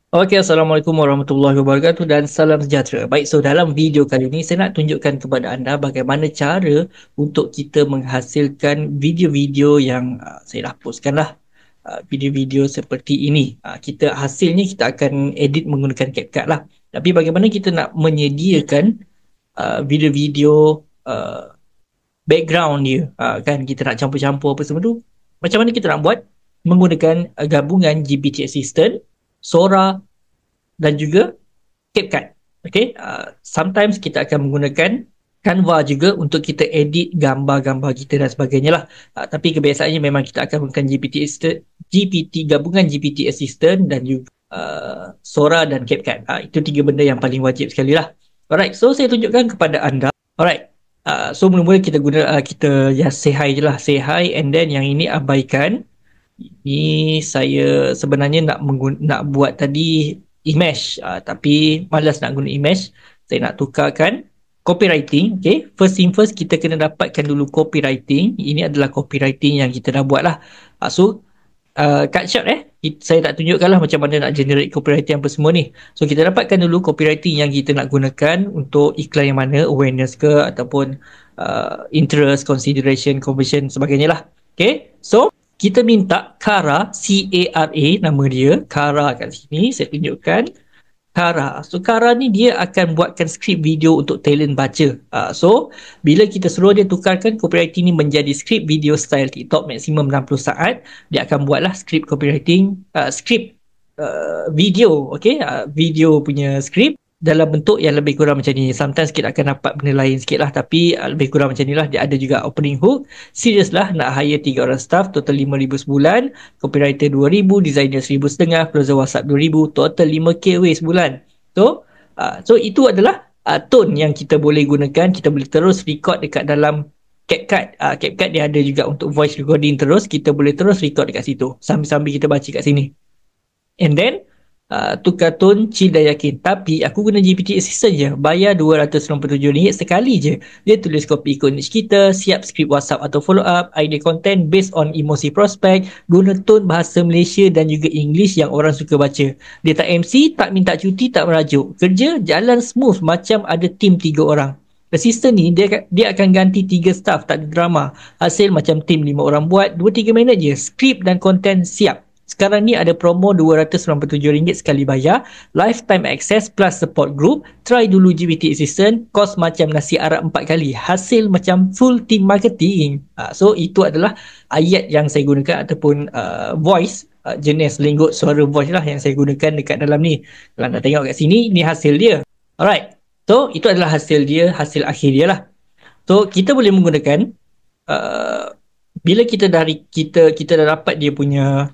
Okey, Assalamualaikum warahmatullahi wabarakatuh dan salam sejahtera. Baik, so dalam video kali ini saya nak tunjukkan kepada anda bagaimana cara untuk kita menghasilkan video-video yang saya dah postkan lah. Video-video seperti ini. Kita hasilnya kita akan edit menggunakan CapCut lah. Tapi bagaimana kita nak menyediakan video-video background dia, kan kita nak campur-campur apa semua tu. Macam mana kita nak buat? Menggunakan gabungan GPT Assistant, Sora dan juga CapCut. Okay, sometimes kita akan menggunakan Canva juga untuk kita edit gambar-gambar kita dan sebagainya lah. Tapi kebiasaannya memang kita akan menggunakan gabungan GPT Assistant dan juga Sora dan CapCut. Itu tiga benda yang paling wajib sekali lah. Alright, so saya tunjukkan kepada anda. Alright, so mula-mula kita kita just say hi je lah. Say hi, and then yang ini abaikan. Ini saya sebenarnya nak buat tadi image, tapi malas nak guna image. Saya nak tukarkan copywriting. Okay, first thing first, kita kena dapatkan dulu copywriting. Ini adalah copywriting yang kita dah buat lah. So cut short saya tak tunjukkan lah macam mana nak generate copywriting apa semua ni. So kita dapatkan dulu copywriting yang kita nak gunakan untuk iklan yang mana, awareness ke ataupun interest, consideration, conversion sebagainya lah. Okay, so kita minta Cara, C-A-R-A nama dia, Cara kat sini saya tunjukkan. Cara. So Cara ni dia akan buatkan skrip video untuk talent baca. So bila kita suruh dia tukarkan copywriting ni menjadi skrip video style TikTok maksimum 60 saat, dia akan buatlah skrip copywriting, skrip video, okay, video punya skrip dalam bentuk yang lebih kurang macam ni. Sometimes kita akan dapat benda lain sikit lah, tapi lebih kurang macam ni lah. Dia ada juga opening hook. Serius lah, nak hire 3 orang staff, total 5,000 sebulan, copywriter 2,000, designer 1,500, closer WhatsApp 2,000, total 5K sebulan. So itu adalah tone yang kita boleh gunakan. Kita boleh terus record dekat dalam CapCut. CapCut dia ada juga untuk voice recording terus. Kita boleh terus record dekat situ sambil-sambil kita baca kat sini. And then tukar tone, chill dan yakin. Tapi aku guna GPT Assistant je, bayar RM297 sekali je. Dia tulis copy ikon niche kita, siap skrip WhatsApp atau follow up, idea content based on emosi prospek, guna tone bahasa Malaysia dan juga English yang orang suka baca. Dia tak MC, tak minta cuti, tak merajuk. Kerja jalan smooth macam ada tim 3 orang. Assistant ni dia akan ganti 3 staff, tak ada drama. Hasil macam tim 5 orang buat, 2-3 minit je. Skrip dan content siap. Sekarang ni ada promo RM297 sekali bayar, lifetime access plus support group. Try dulu GPT Assistant, kos macam nasi Arab 4 kali, hasil macam full team marketing. So itu adalah ayat yang saya gunakan ataupun voice, jenis lingkup suara voice lah yang saya gunakan dekat dalam ni. Kalau nak tengok kat sini, ni hasil dia. Alright, so itu adalah hasil dia, hasil akhir dia lah. So kita boleh menggunakan bila kita dah dapat dia punya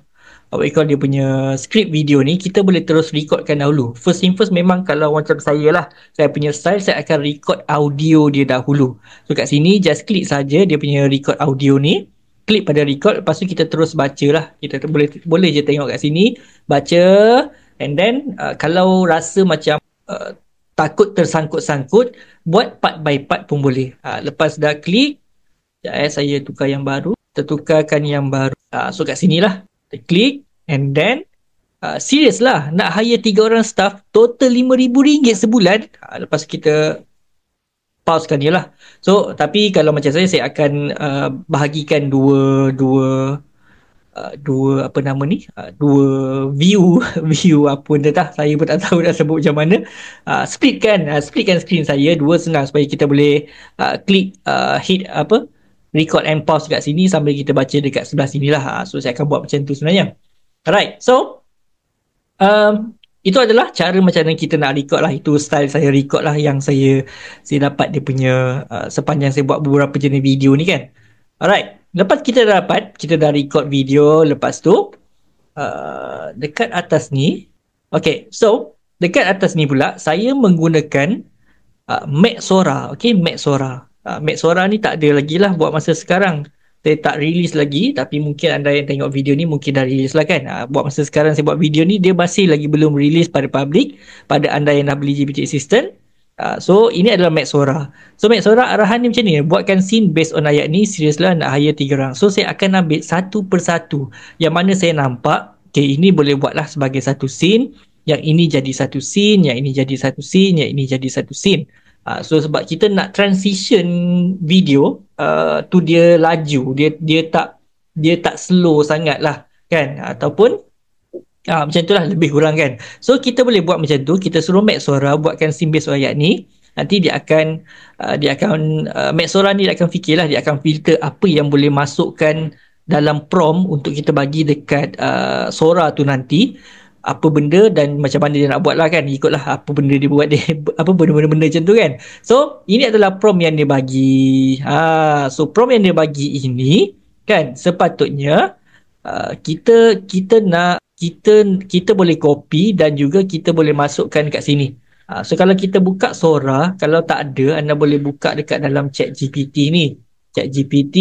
dia punya script video ni, kita boleh terus recordkan dahulu. First thing first, memang kalau macam saya lah, saya punya style, saya akan record audio dia dahulu. So kat sini just klik saja dia punya record audio ni, klik pada record, lepas tu kita terus baca lah. Kita boleh je tengok kat sini, baca, and then kalau rasa macam takut tersangkut-sangkut, buat part by part pun boleh. Lepas dah klik, saya tukar yang baru, kita tukarkan yang baru. So kat sini lah, kita klik, and then serius lah, nak hire 3 orang staff, total RM5,000 sebulan. Lepas kita pausekan dia lah. So tapi kalau macam saya akan bahagikan dua apa nama ni, dua view view apa benda dah, saya pun tak tahu nak sebut macam mana. Splitkan screen saya dua, senang supaya kita boleh klik hit apa, record and pause kat sini sambil kita baca dekat sebelah sini lah. So saya akan buat macam tu sebenarnya. Alright, so itu adalah cara macam mana kita nak record lah. Itu style saya record lah yang saya dapat dia punya sepanjang saya buat beberapa jenis video ni kan. Alright, lepas kita dah record video, lepas tu dekat atas ni, okay, so dekat atas ni pula saya menggunakan Mac Sora. Okay, Mac Sora. Mac Sora ni tak ada lagi lah buat masa sekarang. Saya tak release lagi, tapi mungkin anda yang tengok video ni mungkin dah release lah kan. Buat masa sekarang saya buat video ni, dia masih lagi belum release pada public, pada anda yang dah beli GPT Assistant. So ini adalah Mac Sora. So Mac Sora arahan ni macam ni, buatkan scene based on ayat ni, serius lah nak hire 3 orang. So saya akan ambil satu persatu yang mana saya nampak, okay, ini boleh buatlah sebagai satu scene. yang ini jadi satu scene, yang ini jadi satu scene, yang ini jadi satu scene. So sebab kita nak transition video tu dia laju, dia tak slow sangat lah kan, ataupun macam itulah lebih kurang kan. So kita boleh buat macam tu, kita suruh Mac Sora buatkan scene based on ayat ni. Nanti dia akan Mac Sora ni dia akan fikirlah, dia akan filter apa yang boleh masukkan dalam prompt untuk kita bagi dekat Sora tu nanti, apa benda dan macam mana dia nak buat lah kan, ikutlah apa benda dia buat, dia apa benda-benda macam tu kan. So ini adalah prompt yang dia bagi. So prompt yang dia bagi ini kan, sepatutnya kita boleh copy dan juga kita boleh masukkan kat sini. So kalau kita buka Sora, kalau tak ada, anda boleh buka dekat dalam chat GPT ni. Chat GPT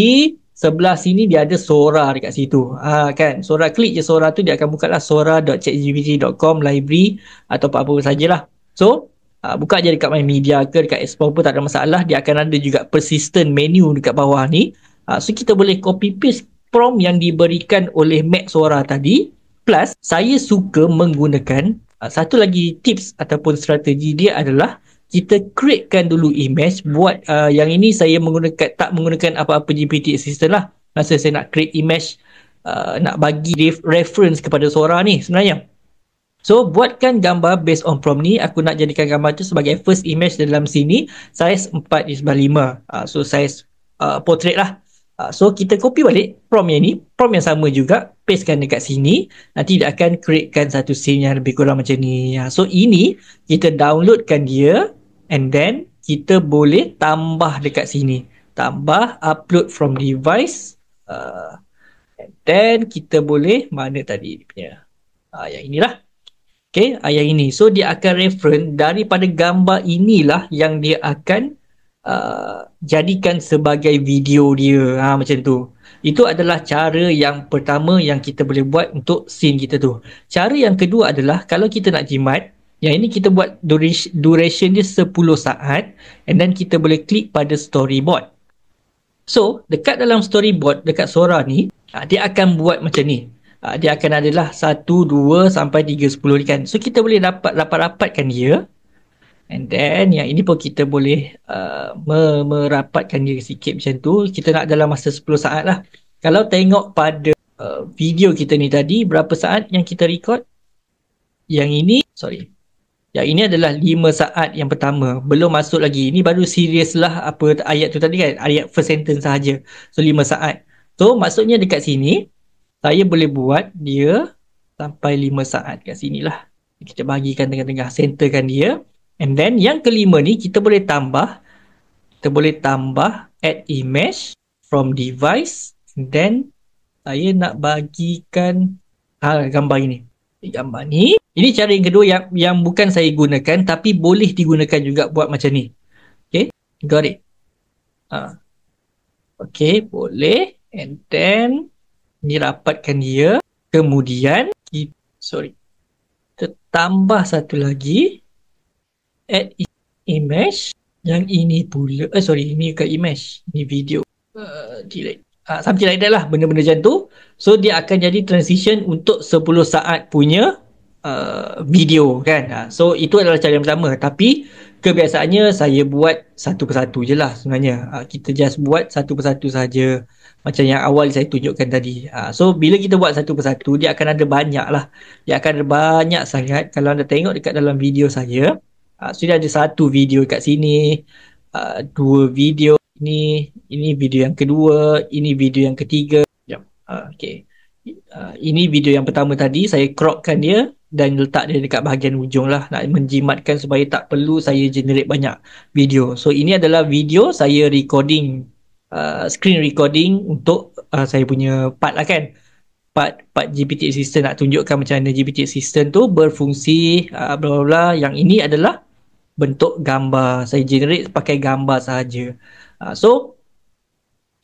sebelah sini dia ada Sora dekat situ. Kan, Sora, klik je Sora tu, dia akan buka lah sora.chatgpt.com library atau apa-apa sajalah. So buka je dekat My Media ke dekat Explore pun tak ada masalah. Dia akan ada juga persistent menu dekat bawah ni. So kita boleh copy paste prompt yang diberikan oleh Mac Sora tadi. Plus, saya suka menggunakan satu lagi tips ataupun strategi dia adalah kita createkan dulu image. Buat yang ini saya tak menggunakan apa-apa GPT assistant lah. Masa saya nak create image, nak bagi reference kepada Sora ni sebenarnya. So, buatkan gambar based on prompt ni. Aku nak jadikan gambar tu sebagai first image dalam sini. Saiz 4:5. So, saiz portrait lah. So kita copy balik prompt yang ni, prompt yang sama juga, pastekan dekat sini. Nanti dia akan createkan satu scene yang lebih kurang macam ni. So ini kita downloadkan dia, and then kita boleh tambah dekat sini. Tambah upload from device, and then kita boleh mana tadi punya, yang inilah. Okay, yang ini. So dia akan reference daripada gambar inilah yang dia akan jadikan sebagai video dia. Macam tu. Itu adalah cara yang pertama yang kita boleh buat untuk scene kita tu. Cara yang kedua adalah kalau kita nak jimat, yang ini kita buat duration dia 10 saat, and then kita boleh klik pada storyboard. So dekat dalam storyboard dekat Sora ni, dia akan buat macam ni. Dia akan adalah 1, 2 sampai 3, 10 ni kan. So kita boleh rapat-rapatkan dia. And then yang ini pun kita boleh merapatkan dia sikit macam tu. Kita nak dalam masa 10 saat lah. Kalau tengok pada video kita ni tadi, berapa saat yang kita record? Yang ini adalah 5 saat yang pertama. Belum masuk lagi. Ini baru serius lah apa ayat tu tadi kan. Ayat first sentence sahaja. So 5 saat. So maksudnya dekat sini, saya boleh buat dia sampai 5 saat kat sini lah. Kita bagikan tengah-tengah, centerkan dia. And then yang kelima ni kita boleh tambah add image from device, and then saya nak bagikan gambar ini. Gambar ni, ini cara yang kedua yang bukan saya gunakan tapi boleh digunakan juga buat macam ni. Okay, got it. Okay, boleh. And then ni rapatkan dia. Kemudian kita tambah satu lagi, add image. Yang ini pula ini bukan image, ini video. Delete. Something like that lah, benda-benda macam tu. So dia akan jadi transition untuk 10 saat punya video kan. So itu adalah cara yang pertama. Tapi kebiasaannya saya buat satu persatu je lah sebenarnya. Kita just buat satu persatu saja, macam yang awal saya tunjukkan tadi. So bila kita buat satu persatu, dia akan ada banyak lah. Dia akan ada banyak sangat. Kalau anda tengok dekat dalam video saya, sudah ada satu video kat sini, 2 video, ini video yang kedua, ini video yang ketiga. Okay. Ini video yang pertama tadi, saya cropkan dia dan letak dia dekat bahagian ujung lah, nak menjimatkan supaya tak perlu saya generate banyak video. So ini adalah video saya recording, screen recording untuk saya punya part lah kan. Part GPT Assistant, nak tunjukkan macam mana GPT Assistant tu berfungsi, bla bla bla. Yang ini adalah bentuk gambar, saya generate pakai gambar sahaja. So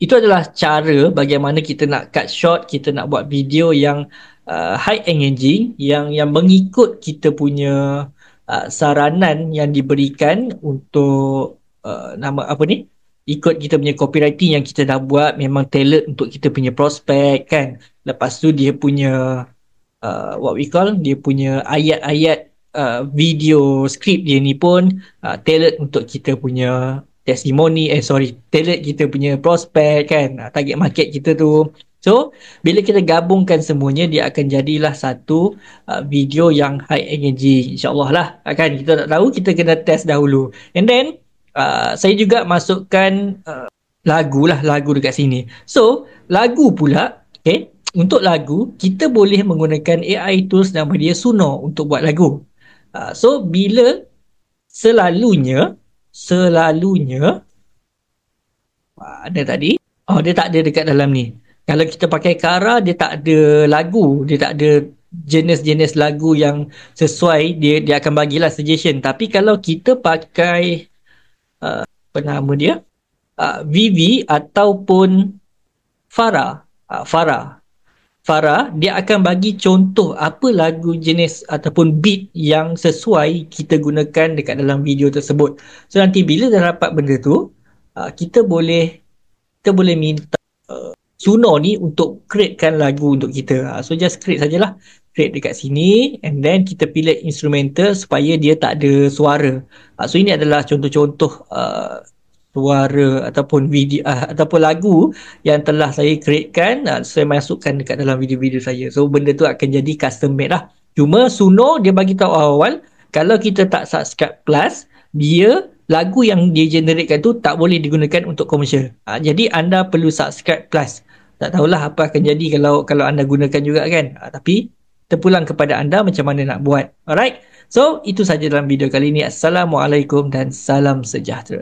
itu adalah cara bagaimana kita nak cut short, kita nak buat video yang high engaging, yang mengikut kita punya saranan yang diberikan untuk ikut kita punya copywriting yang kita dah buat, memang tailored untuk kita punya prospek kan. Lepas tu dia punya what we call, dia punya ayat-ayat video skrip dia ni pun tailored untuk kita punya testimoni, tailored kita punya prospek kan, target market kita tu. So bila kita gabungkan semuanya, dia akan jadilah satu video yang high engaging, insyaAllah lah kan. Kita tak tahu, kita kena test dahulu. And then saya juga masukkan lagu dekat sini. So lagu pula, okay, untuk lagu kita boleh menggunakan AI tools nama dia Suno untuk buat lagu. So bila selalunya ada tadi, dia tak ada dekat dalam ni. Kalau kita pakai Kara, dia tak ada lagu, dia tak ada jenis-jenis lagu yang sesuai, dia akan bagilah suggestion. Tapi kalau kita pakai apa nama dia, Vivi ataupun Farah, dia akan bagi contoh apa lagu jenis ataupun beat yang sesuai kita gunakan dekat dalam video tersebut. So nanti bila dah dapat benda tu, kita boleh minta Suno ni untuk createkan lagu untuk kita. So just create sajalah. Create dekat sini, and then kita pilih instrumental supaya dia tak ada suara. So ini adalah contoh-contoh suara ataupun video ataupun lagu yang telah saya createkan, saya masukkan dekat dalam video-video saya. So benda tu akan jadi custom made lah. Cuma Suno dia bagi tahu awal, kalau kita tak subscribe plus, dia lagu yang dia generatekan tu tak boleh digunakan untuk komersial. Jadi anda perlu subscribe plus. Tak tahulah apa akan jadi kalau anda gunakan juga kan. Tapi terpulang kepada anda macam mana nak buat. Alright. So itu saja dalam video kali ini. Assalamualaikum dan salam sejahtera.